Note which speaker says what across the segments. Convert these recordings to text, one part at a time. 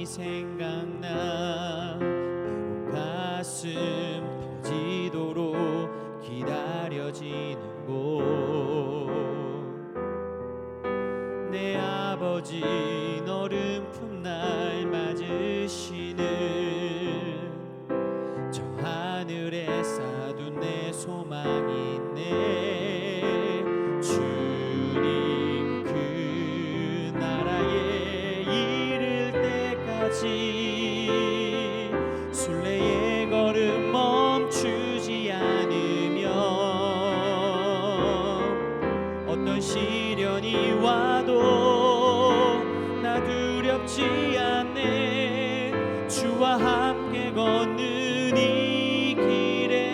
Speaker 1: 많이 생각나 매운 가슴 터지도록 기다려지는 곳 내 아버지 너른 품날 맞으시는 저 하늘에 쌓둔 내 소망이 있네. 주님 그 나라에 이를 때까지 순례의 걸음 멈추지 않으면 어떤 시련이 와도 나 두렵지 않네. 주와 함께 걷는 이 길에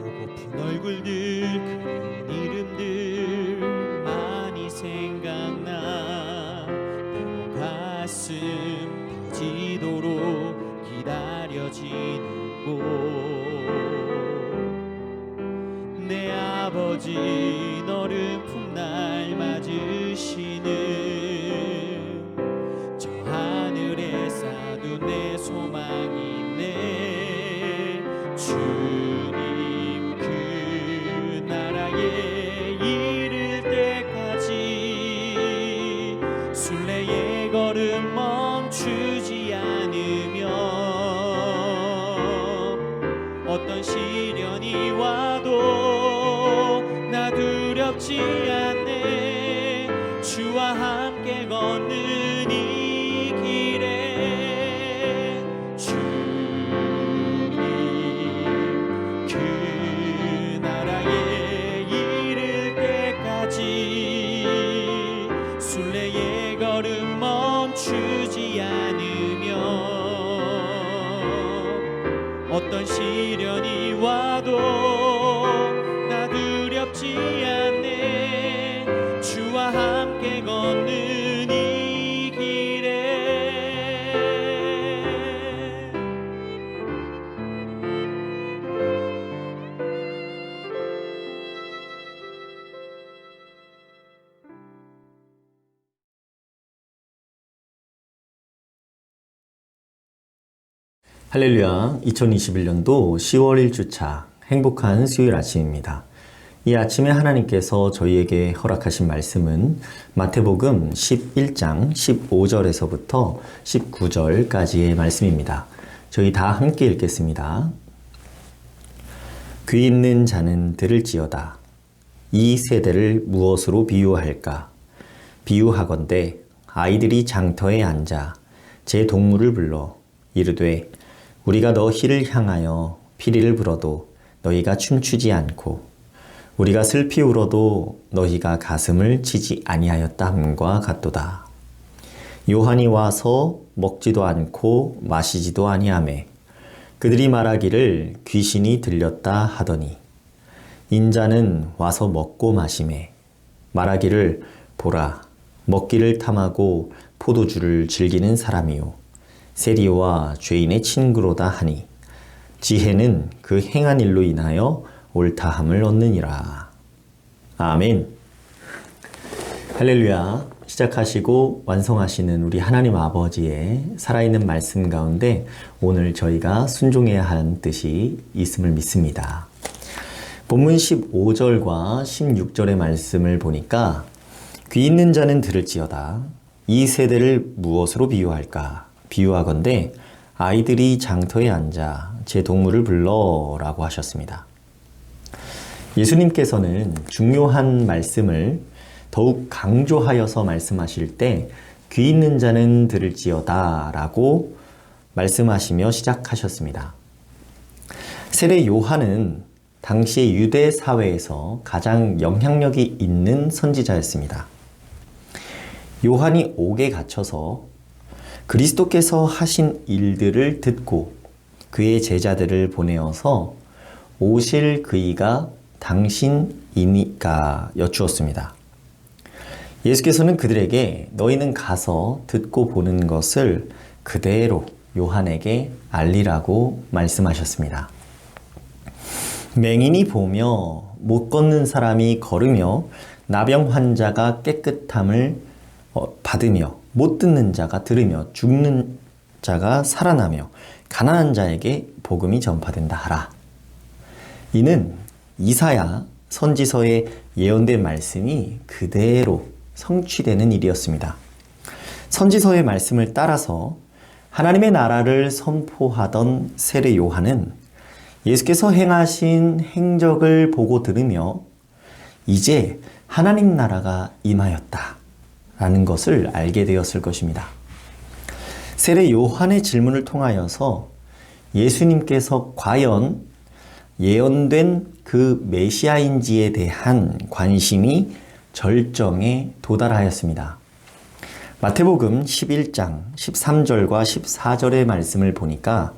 Speaker 1: 보고픈 얼굴들 그리운 이름들 많이 생각나 매운 가슴 터지도록 기다려지는 곳 내 아버지 너른 품날 맞으시는 저 하늘에 쌓둔 내 소망이 있네. 주님 그 나라에 이를 때까지 순례의 걸음 멈추지 않으면 어떤 시련이 와도 나 두렵지 않네. 주와 함께 걷는 이 길에 주님 그 나라에 이를 때까지 순례의 걸음 멈추지 않으면 어떤 시련이 와도 나 두렵지 않네. 주와 함께 걷는 이 길에
Speaker 2: 할렐루야. 2021년도 10월 1주차 행복한 수요일 아침입니다. 이 아침에 하나님께서 저희에게 허락하신 말씀은 마태복음 11장 15절에서부터 19절까지의 말씀입니다. 저희 다 함께 읽겠습니다. 귀 있는 자는 들을지어다. 이 세대를 무엇으로 비유할까? 비유하건대 아이들이 장터에 앉아 제 동물을 불러 이르되 우리가 너희를 향하여 피리를 불어도 너희가 춤추지 않고 우리가 슬피 울어도 너희가 가슴을 치지 아니하였다 함과 같도다. 요한이 와서 먹지도 않고 마시지도 아니하매 그들이 말하기를 귀신이 들렸다 하더니 인자는 와서 먹고 마시매 말하기를 보라 먹기를 탐하고 포도주를 즐기는 사람이요 세리와 죄인의 친구로다 하니 지혜는 그 행한 일로 인하여 옳다함을 얻느니라. 아멘. 할렐루야. 시작하시고 완성하시는 우리 하나님 아버지의 살아있는 말씀 가운데 오늘 저희가 순종해야 하는 뜻이 있음을 믿습니다. 본문 15절과 16절의 말씀을 보니까 귀 있는 자는 들을지어다. 이 세대를 무엇으로 비유할까? 비유하건대 아이들이 장터에 앉아 제 동물을 불러 라고 하셨습니다. 예수님께서는 중요한 말씀을 더욱 강조하여서 말씀하실 때 귀 있는 자는 들을지어다 라고 말씀하시며 시작하셨습니다. 세례 요한은 당시의 유대 사회에서 가장 영향력이 있는 선지자였습니다. 요한이 옥에 갇혀서 그리스도께서 하신 일들을 듣고 그의 제자들을 보내어서 오실 그이가 당신이니까 여쭈었습니다. 예수께서는 그들에게 너희는 가서 듣고 보는 것을 그대로 요한에게 알리라고 말씀하셨습니다. 맹인이 보며 못 걷는 사람이 걸으며 나병 환자가 깨끗함을 받으며 못 듣는 자가 들으며 죽는 자가 살아나며 가난한 자에게 복음이 전파된다 하라. 이는 이사야 선지서에 예언된 말씀이 그대로 성취되는 일이었습니다. 선지서의 말씀을 따라서 하나님의 나라를 선포하던 세례 요한은 예수께서 행하신 행적을 보고 들으며 이제 하나님 나라가 임하였다 라는 것을 알게 되었을 것입니다. 세례 요한의 질문을 통하여서 예수님께서 과연 예언된 그 메시아인지에 대한 관심이 절정에 도달하였습니다. 마태복음 11장 13절과 14절의 말씀을 보니까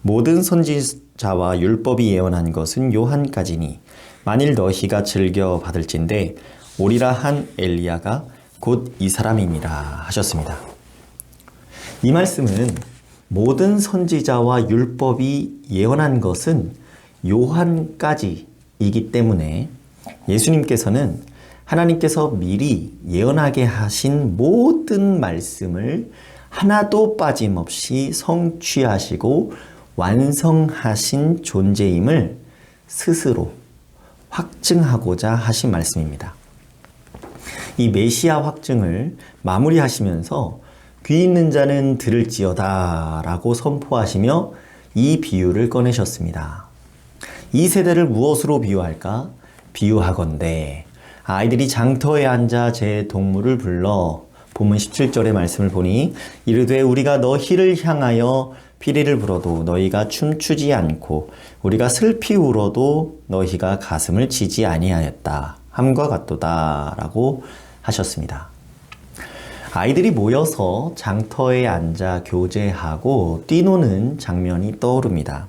Speaker 2: 모든 선지자와 율법이 예언한 것은 요한까지니 만일 너희가 즐겨 받을진대 오리라 한 엘리야가 곧 이 사람이니라 하셨습니다. 이 말씀은 모든 선지자와 율법이 예언한 것은 요한까지이기 때문에 예수님께서는 하나님께서 미리 예언하게 하신 모든 말씀을 하나도 빠짐없이 성취하시고 완성하신 존재임을 스스로 확증하고자 하신 말씀입니다. 이 메시아 확증을 마무리하시면서 귀 있는 자는 들을지어다 라고 선포하시며 이 비유를 꺼내셨습니다. 이 세대를 무엇으로 비유할까? 비유하건대 아이들이 장터에 앉아 제 동물을 불러 본문 17절의 말씀을 보니 이르되 우리가 너희를 향하여 피리를 불어도 너희가 춤추지 않고 우리가 슬피 울어도 너희가 가슴을 치지 아니하였다 함과 같도다 라고 하셨습니다. 아이들이 모여서 장터에 앉아 교제하고 뛰노는 장면이 떠오릅니다.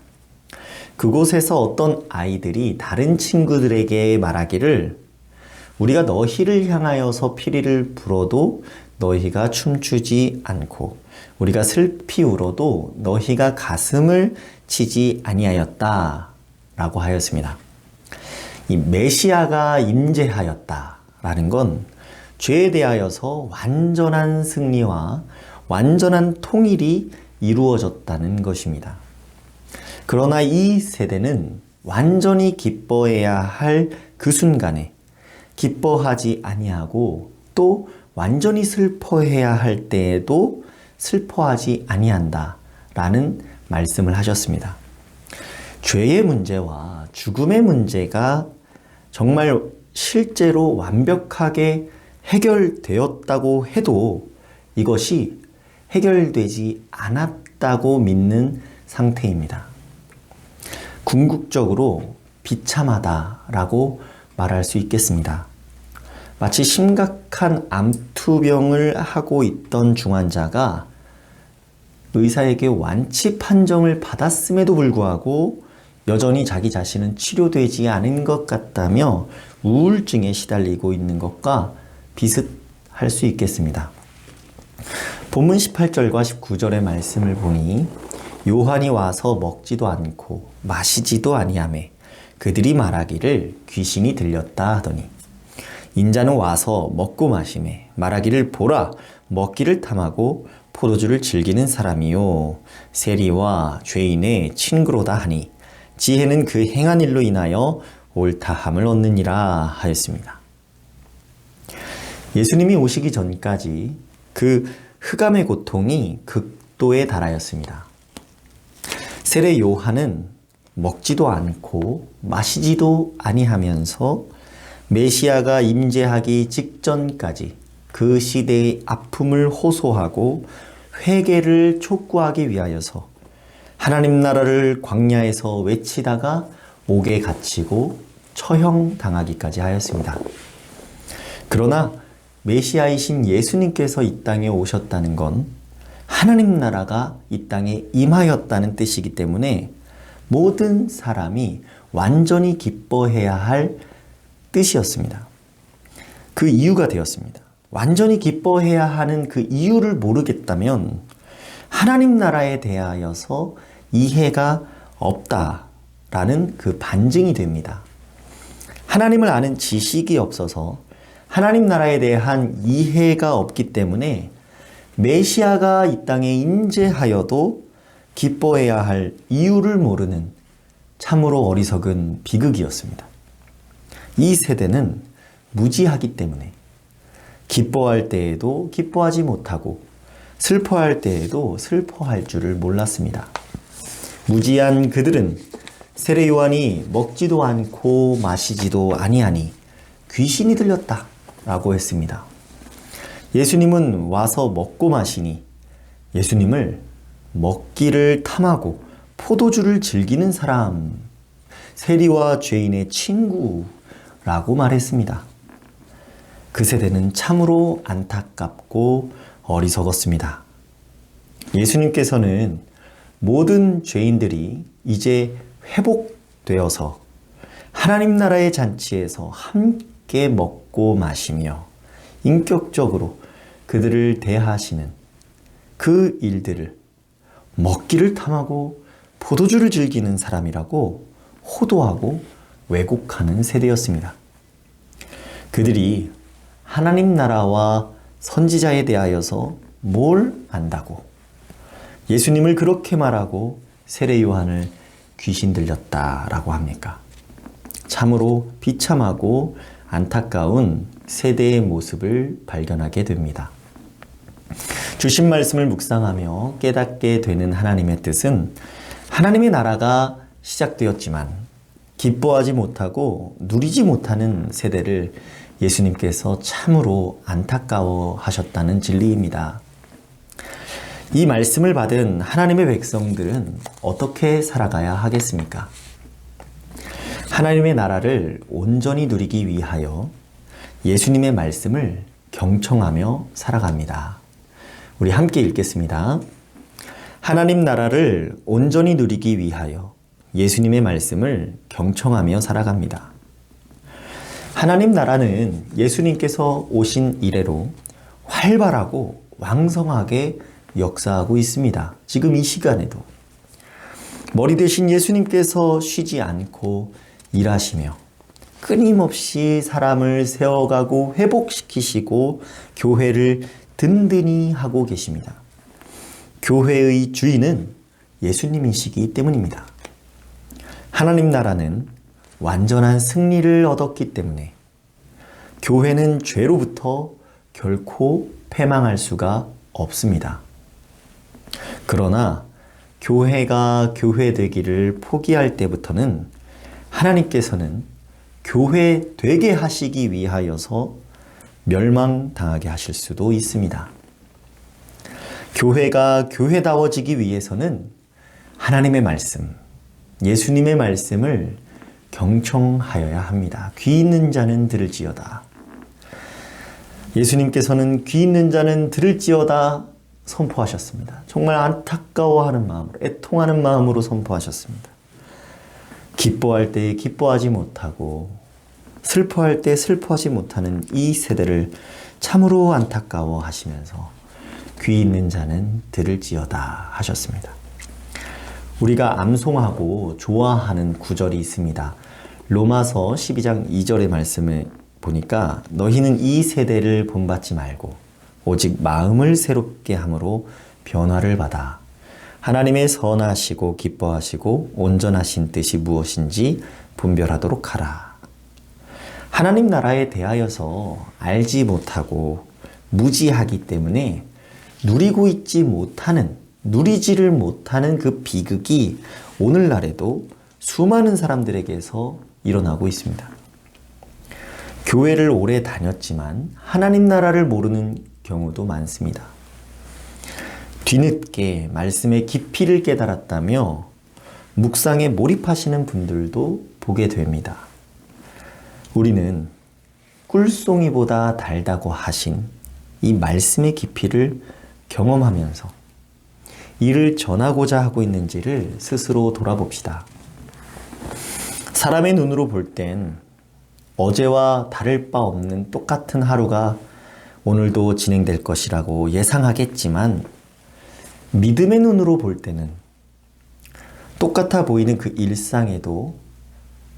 Speaker 2: 그곳에서 어떤 아이들이 다른 친구들에게 말하기를 우리가 너희를 향하여서 피리를 불어도 너희가 춤추지 않고 우리가 슬피 울어도 너희가 가슴을 치지 아니하였다 라고 하였습니다. 이 메시아가 임재하였다 라는 건 죄에 대하여서 완전한 승리와 완전한 통일이 이루어졌다는 것입니다. 그러나 이 세대는 완전히 기뻐해야 할 그 순간에 기뻐하지 아니하고 또 완전히 슬퍼해야 할 때에도 슬퍼하지 아니한다 라는 말씀을 하셨습니다. 죄의 문제와 죽음의 문제가 정말 실제로 완벽하게 해결되었다고 해도 이것이 해결되지 않았다고 믿는 상태입니다. 궁극적으로 비참하다라고 말할 수 있겠습니다. 마치 심각한 암투병을 하고 있던 중환자가 의사에게 완치 판정을 받았음에도 불구하고 여전히 자기 자신은 치료되지 않은 것 같다며 우울증에 시달리고 있는 것과 비슷할 수 있겠습니다. 본문 18절과 19절의 말씀을 보니 요한이 와서 먹지도 않고 마시지도 아니하매 그들이 말하기를 귀신이 들렸다 하더니 인자는 와서 먹고 마시매 말하기를 보라 먹기를 탐하고 포도주를 즐기는 사람이요 세리와 죄인의 친구로다 하니 지혜는 그 행한 일로 인하여 옳다함을 얻느니라 하였습니다. 예수님이 오시기 전까지 그 흑암의 고통이 극도에 달하였습니다. 세례 요한은 먹지도 않고 마시지도 아니하면서 메시아가 임재하기 직전까지 그 시대의 아픔을 호소하고 회개를 촉구하기 위하여서 하나님 나라를 광야에서 외치다가 옥에 갇히고 처형당하기까지 하였습니다. 그러나 메시아이신 예수님께서 이 땅에 오셨다는 건 하나님 나라가 이 땅에 임하였다는 뜻이기 때문에 모든 사람이 완전히 기뻐해야 할 뜻이었습니다. 그 이유가 되었습니다. 완전히 기뻐해야 하는 그 이유를 모르겠다면 하나님 나라에 대하여서 이해가 없다라는 그 반증이 됩니다. 하나님을 아는 지식이 없어서 하나님 나라에 대한 이해가 없기 때문에 메시아가 이 땅에 임재하여도 기뻐해야 할 이유를 모르는 참으로 어리석은 비극이었습니다. 이 세대는 무지하기 때문에 기뻐할 때에도 기뻐하지 못하고 슬퍼할 때에도 슬퍼할 줄을 몰랐습니다. 무지한 그들은 세례 요한이 먹지도 않고 마시지도 아니하니 귀신이 들렸다 라고 했습니다. 예수님은 와서 먹고 마시니 예수님을 먹기를 탐하고 포도주를 즐기는 사람, 세리와 죄인의 친구라고 말했습니다. 그 세대는 참으로 안타깝고 어리석었습니다. 예수님께서는 모든 죄인들이 이제 회복되어서 하나님 나라의 잔치에서 함께 먹고 마시며 인격적으로 그들을 대하시는 그 일들을 먹기를 탐하고 포도주를 즐기는 사람이라고 호도하고 왜곡하는 세대였습니다. 그들이 하나님 나라와 선지자에 대하여서 뭘 안다고 예수님을 그렇게 말하고 세례 요한을 귀신 들렸다라고 합니까? 참으로 비참하고 안타까운 세대의 모습을 발견하게 됩니다. 주신 말씀을 묵상하며 깨닫게 되는 하나님의 뜻은 하나님의 나라가 시작되었지만 기뻐하지 못하고 누리지 못하는 세대를 예수님께서 참으로 안타까워 하셨다는 진리입니다. 이 말씀을 받은 하나님의 백성들은 어떻게 살아가야 하겠습니까? 하나님의 나라를 온전히 누리기 위하여 예수님의 말씀을 경청하며 살아갑니다. 우리 함께 읽겠습니다. 하나님 나라를 온전히 누리기 위하여 예수님의 말씀을 경청하며 살아갑니다. 하나님 나라는 예수님께서 오신 이래로 활발하고 왕성하게 역사하고 있습니다. 지금 이 시간에도 머리 대신 예수님께서 쉬지 않고 일하시며 끊임없이 사람을 세워가고 회복시키시고 교회를 든든히 하고 계십니다. 교회의 주인은 예수님이시기 때문입니다. 하나님 나라는 완전한 승리를 얻었기 때문에 교회는 죄로부터 결코 패망할 수가 없습니다. 그러나 교회가 교회되기를 포기할 때부터는 하나님께서는 교회 되게 하시기 위하여서 멸망당하게 하실 수도 있습니다. 교회가 교회다워지기 위해서는 하나님의 말씀, 예수님의 말씀을 경청하여야 합니다. 귀 있는 자는 들을지어다. 예수님께서는 귀 있는 자는 들을지어다 선포하셨습니다. 정말 안타까워하는 마음으로, 애통하는 마음으로 선포하셨습니다. 기뻐할 때 기뻐하지 못하고 슬퍼할 때 슬퍼하지 못하는 이 세대를 참으로 안타까워 하시면서 귀 있는 자는 들을지어다 하셨습니다. 우리가 암송하고 좋아하는 구절이 있습니다. 로마서 12장 2절의 말씀을 보니까 너희는 이 세대를 본받지 말고 오직 마음을 새롭게 함으로 변화를 받아 하나님의 선하시고 기뻐하시고 온전하신 뜻이 무엇인지 분별하도록 하라. 하나님 나라에 대하여서 알지 못하고 무지하기 때문에 누리고 있지 못하는, 누리지를 못하는 그 비극이 오늘날에도 수많은 사람들에게서 일어나고 있습니다. 교회를 오래 다녔지만 하나님 나라를 모르는 경우도 많습니다. 뒤늦게 말씀의 깊이를 깨달았다며 묵상에 몰입하시는 분들도 보게 됩니다. 우리는 꿀송이보다 달다고 하신 이 말씀의 깊이를 경험하면서 이를 전하고자 하고 있는지를 스스로 돌아봅시다. 사람의 눈으로 볼 땐 어제와 다를 바 없는 똑같은 하루가 오늘도 진행될 것이라고 예상하겠지만 믿음의 눈으로 볼 때는 똑같아 보이는 그 일상에도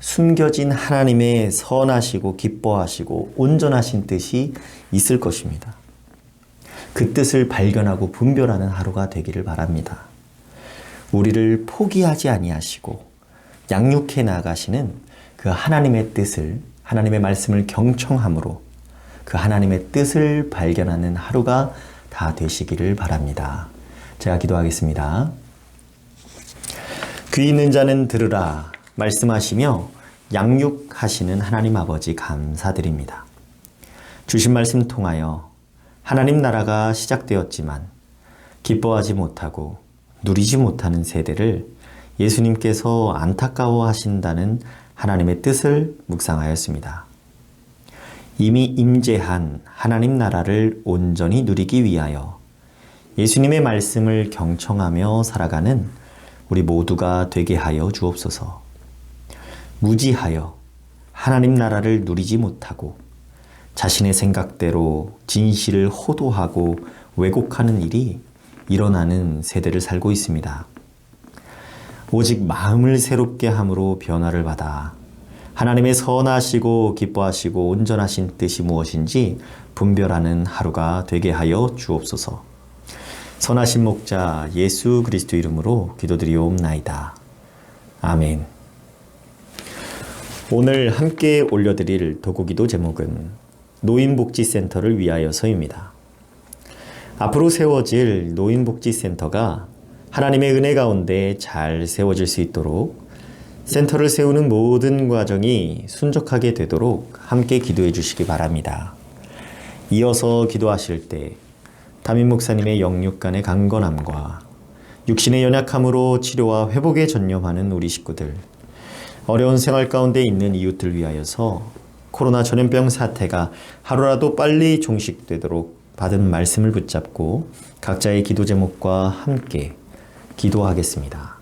Speaker 2: 숨겨진 하나님의 선하시고 기뻐하시고 온전하신 뜻이 있을 것입니다. 그 뜻을 발견하고 분별하는 하루가 되기를 바랍니다. 우리를 포기하지 아니하시고 양육해 나가시는 그 하나님의 뜻을, 하나님의 말씀을 경청함으로 그 하나님의 뜻을 발견하는 하루가 다 되시기를 바랍니다. 제가 기도하겠습니다. 귀 있는 자는 들으라 말씀하시며 양육하시는 하나님 아버지 감사드립니다. 주신 말씀 통하여 하나님 나라가 시작되었지만 기뻐하지 못하고 누리지 못하는 세대를 예수님께서 안타까워하신다는 하나님의 뜻을 묵상하였습니다. 이미 임재한 하나님 나라를 온전히 누리기 위하여 예수님의 말씀을 경청하며 살아가는 우리 모두가 되게 하여 주옵소서. 무지하여 하나님 나라를 누리지 못하고 자신의 생각대로 진실을 호도하고 왜곡하는 일이 일어나는 세대를 살고 있습니다. 오직 마음을 새롭게 함으로 변화를 받아 하나님의 선하시고 기뻐하시고 온전하신 뜻이 무엇인지 분별하는 하루가 되게 하여 주옵소서. 선하신 목자 예수 그리스도 이름으로 기도드리옵나이다. 아멘. 오늘 함께 올려드릴 도구기도 제목은 노인복지센터를 위하여서입니다. 앞으로 세워질 노인복지센터가 하나님의 은혜 가운데 잘 세워질 수 있도록 센터를 세우는 모든 과정이 순적하게 되도록 함께 기도해 주시기 바랍니다. 이어서 기도하실 때 담임 목사님의 영육간의 강건함과 육신의 연약함으로 치료와 회복에 전념하는 우리 식구들, 어려운 생활 가운데 있는 이웃들 위하여서 코로나 전염병 사태가 하루라도 빨리 종식되도록 받은 말씀을 붙잡고 각자의 기도 제목과 함께 기도하겠습니다.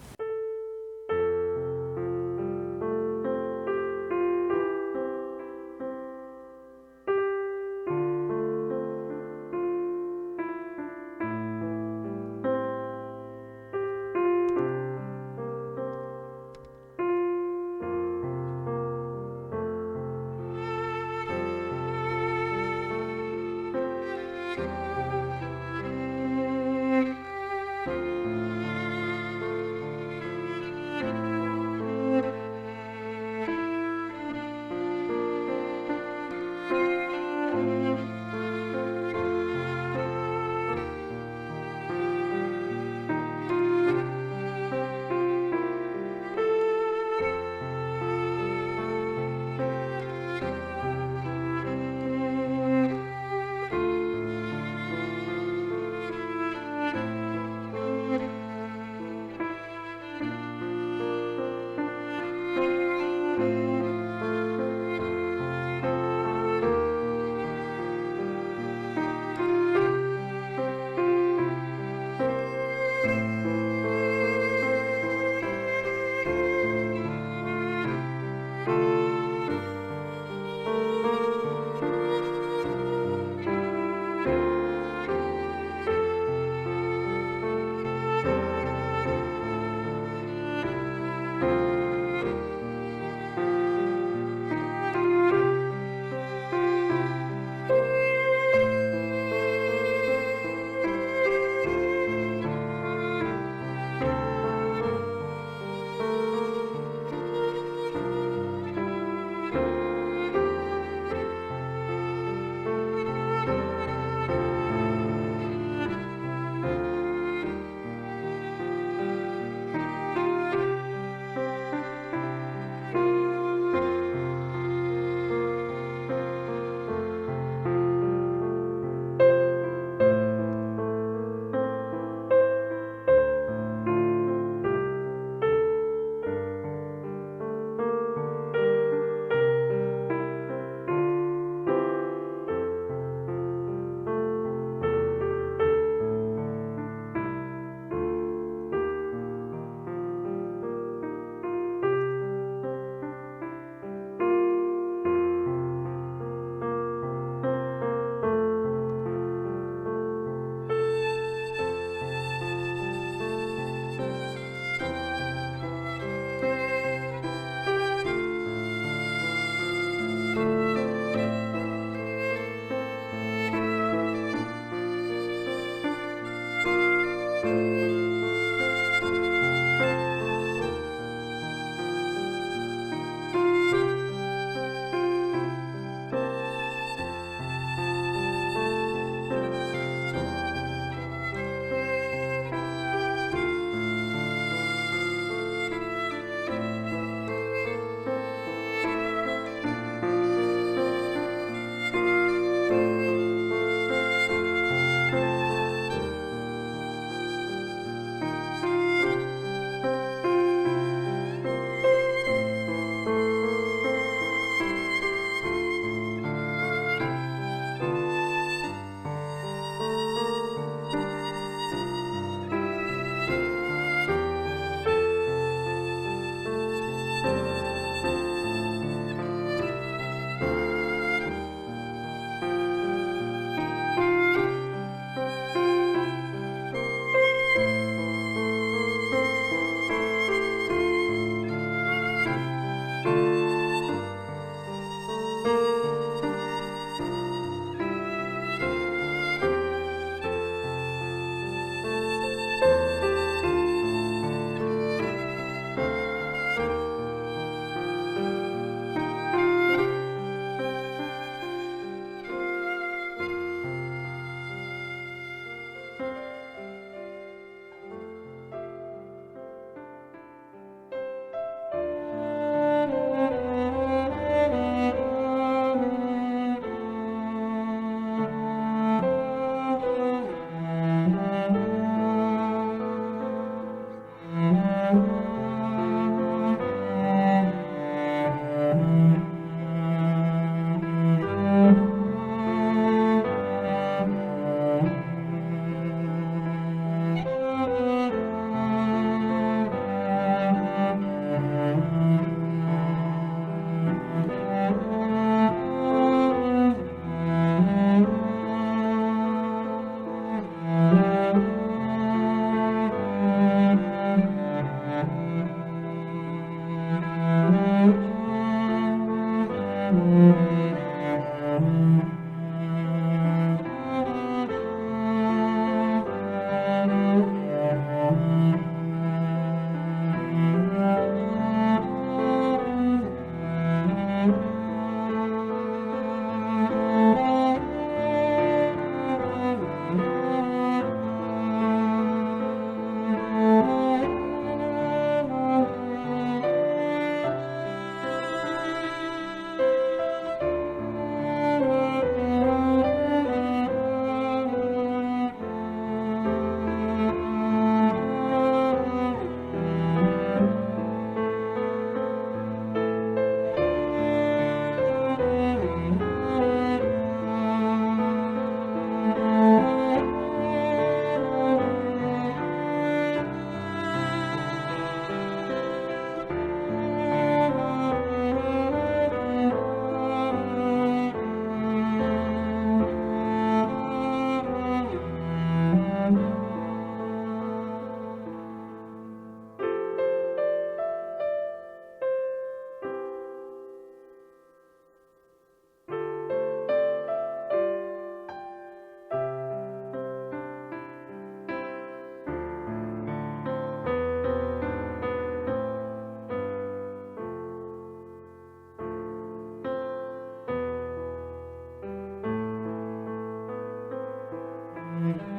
Speaker 1: 음.